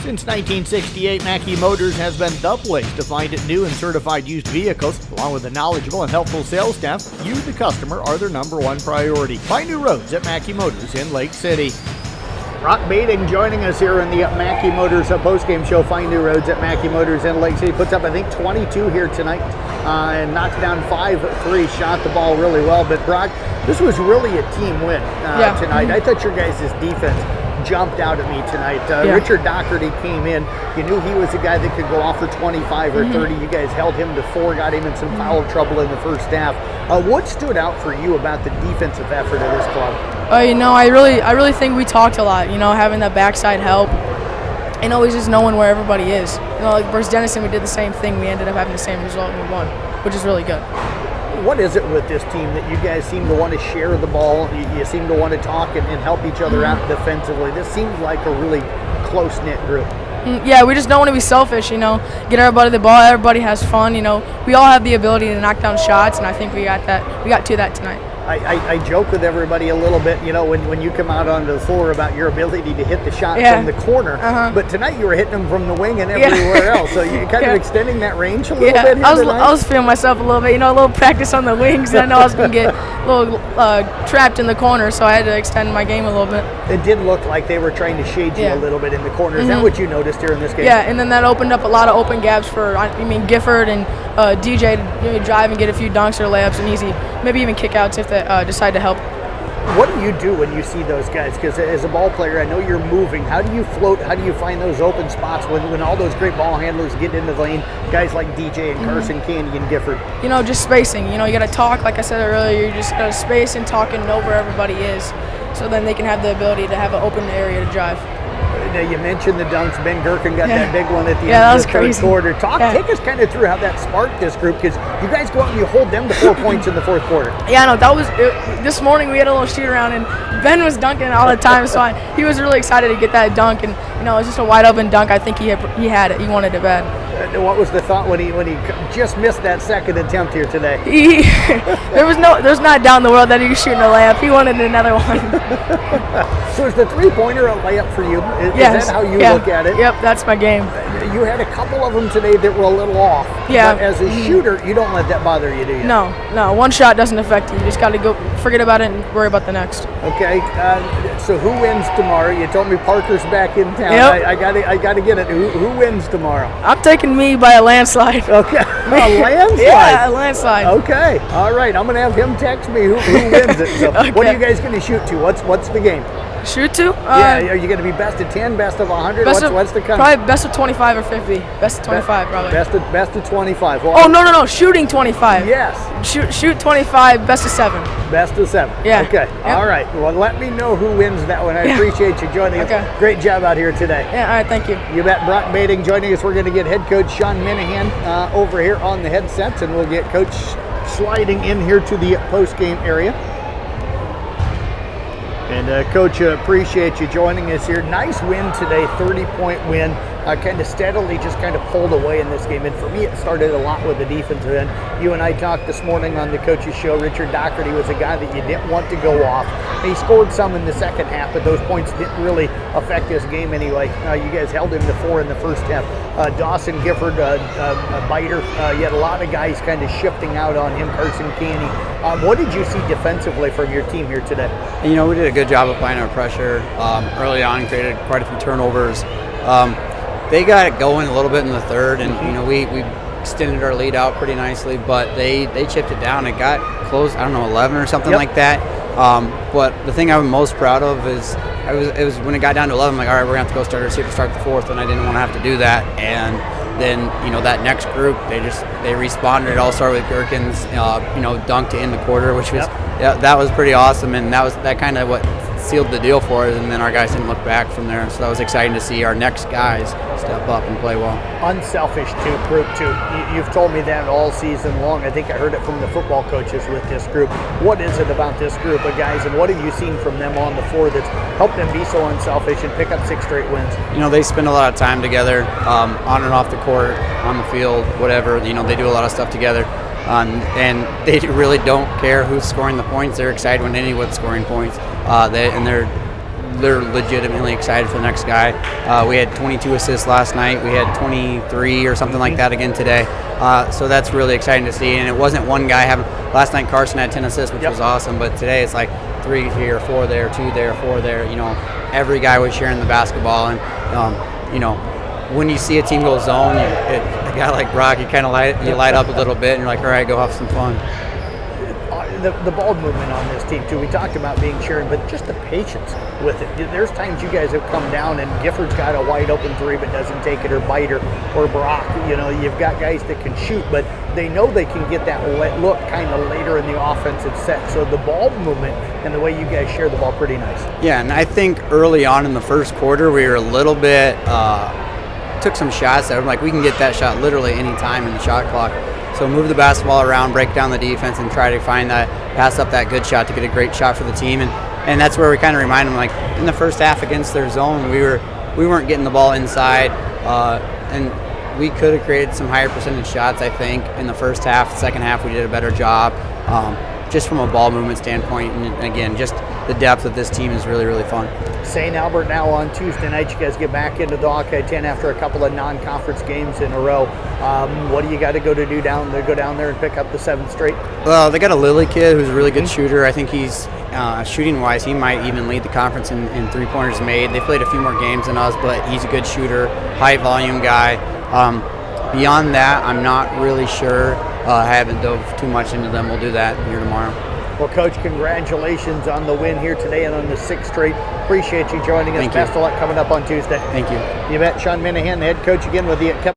Since 1968, Mackey Motors has been the place to find new and certified used vehicles. Along with a knowledgeable and helpful sales staff, you, the customer, are their number one priority. Find new roads at Mackey Motors in Lake City. Brock Bading joining us here in the Mackey Motors postgame show. Find new roads at Mackey Motors in Lake City. Puts up, I think, 22 here tonight and knocks down 5-3. Shot the ball really well. But, Brock, this was really a team win tonight. I thought your guys' defense jumped out at me tonight. Richard Doherty came in. You knew he was a guy that could go off for 25 or 30. You guys held him to 4, got him in some foul trouble in the first half. What stood out for you about the defensive effort of this club? I really think we talked a lot. Having that backside help, and always just knowing where everybody is. Like versus Denison, we did the same thing. We ended up having the same result and we won, which is really good. What is it with this team that you guys seem to want to share the ball? You seem to want to talk and help each other out defensively. This seems like a really close-knit group. Yeah, we just don't want to be selfish, get everybody the ball. Everybody has fun, We all have the ability to knock down shots, and I think we got to that tonight. I joke with everybody a little bit, when you come out onto the floor about your ability to hit the shot from the corner. But tonight you were hitting them from the wing and everywhere else. So you're kind of extending that range a little bit here I was feeling myself a little bit, a little practice on the wings. I know I was going to get a little trapped in the corner, so I had to extend my game a little bit. It did look like they were trying to shade you a little bit in the corner. Is that what you noticed here in this game? Yeah, and then that opened up a lot of open gaps for, Gifford and DJ to drive and get a few dunks or layups and easy, maybe even kickouts if they decide to help. What do you do when you see those guys? Because as a ball player, I know you're moving. How do you float? How do you find those open spots when all those great ball handlers get into the lane? Guys like DJ and Carson Candy and Gifford. Just spacing. You got to talk. Like I said earlier, you just got to space and talk and know where everybody is, so then they can have the ability to have an open area to drive. Now you mentioned the dunks. Ben Gherkin got that big one at the end of the third quarter. Take us kind of through how that sparked this group, because you guys go out and you hold them to 4 points in the fourth quarter. Yeah, I know. That was this morning. We had a little shoot around, and Ben was dunking all the time, so he was really excited to get that dunk, and it was just a wide open dunk. I think he had it. He wanted it bad. What was the thought when he just missed that second attempt here today? There's not down the world that he was shooting a layup. He wanted another one. So is the three-pointer a layup for you? Is that how you look at it? Yep, that's my game. You had a couple of them today that were a little off. Yeah. But as a shooter, you don't let that bother you, do you? No. One shot doesn't affect you. You just got to go forget about it and worry about the next. Okay. So who wins tomorrow? You told me Parker's back in town. Yep. I got to get it. Who wins tomorrow? I'm taking me by a landslide. Okay. A landslide? Yeah, a landslide. Okay. All right. I'm going to have him text me who wins it. So What are you guys going to shoot to? What's the game? Shoot to? Are you going to be best of 10, best of 100? What's the cut? Probably best of 25 or 50. Best of 25, probably. Best of 25. Well, no. Shooting 25. Yes. Shoot 25, best of 7. Best of 7. Yeah. Okay. Yep. All right. Well, let me know who wins that one. I appreciate you joining us. Great job out here today. Yeah, all right, thank you. You bet. Brock Bading joining us. We're going to get head coach Sean Minnehan over here on the headsets, and we'll get Coach sliding in here to the post-game area. And Coach, appreciate you joining us here. Nice win today, 30-point win. Kind of steadily just kind of pulled away in this game. And for me, it started a lot with the defensive end. You and I talked this morning on the coach's show. Richard Doherty was a guy that you didn't want to go off. He scored some in the second half, but those points didn't really affect this game anyway. You guys held him to 4 in the first half. Dawson Gifford, a biter. You had a lot of guys kind of shifting out on him. Carson Canny. What did you see defensively from your team here today? We did a good job applying our pressure early on, created quite a few turnovers. They got it going a little bit in the third, and we extended our lead out pretty nicely, but they chipped it down. It got close, 11 or something like that. But the thing I'm most proud of is it was when it got down to 11, I'm like, all right, we're going to have to go start the fourth, and I didn't want to have to do that. And then, that next group, they responded. It all started with Gherkin's, dunk to end the quarter, which was, that was pretty awesome, and that kind of what sealed the deal for us, and then our guys didn't look back from there. So that was exciting to see our next guys step up and play well. Unselfish group too. You've told me that all season long. I think I heard it from the football coaches with this group. What is it about this group of guys, and what have you seen from them on the floor that's helped them be so unselfish and pick up 6 straight wins? They spend a lot of time together, on and off the court, on the field, whatever. They do a lot of stuff together. And they really don't care who's scoring the points. They're excited when anyone's scoring points. they're legitimately excited for the next guy. We had 22 assists last night. We had 23 or something like that again today. So that's really exciting to see. And it wasn't one guy having. Last night Carson had 10 assists, which was awesome. But today it's like 3 here, 4 there, 2 there, 4 there. You know, every guy was sharing the basketball, and you know, when you see a team go zone, a guy like Brock, you kind of light up a little bit, and you're like, all right, go have some fun. The ball movement on this team too. We talked about being sharing, but just the patience with it. There's times you guys have come down and Gifford's got a wide open 3 but doesn't take it, or Biter or Brock. You know, you've got guys that can shoot, but they know they can get that look kind of later in the offensive set. So the ball movement and the way you guys share the ball, pretty nice. Yeah, and I think early on in the first quarter we were a little bit took some shots that I'm like, we can get that shot literally any time in the shot clock. So move the basketball around, break down the defense, and try to find that, pass up that good shot to get a great shot for the team. And that's where we kind of remind them, like in the first half against their zone, we weren't getting the ball inside, and we could have created some higher percentage shots, I think, in the first half. The second half we did a better job, just from a ball movement standpoint. And again, just the depth of this team is really, really fun. St. Albert now on Tuesday night. You guys get back into the Hawkeye 10 after a couple of non-conference games in a row. What do you got to go down there and pick up the 7th straight? Well, they got a Lilly kid who's a really good shooter. I think he's shooting-wise, he might even lead the conference in three-pointers made. They played a few more games than us, but he's a good shooter, high-volume guy. Beyond that, I'm not really sure. I haven't dove too much into them. We'll do that here tomorrow. Well, Coach, congratulations on the win here today and on the 6th straight. Appreciate you joining us. Thank you. Best of luck coming up on Tuesday. Thank you. You bet. Sean Minnehan, the head coach again with the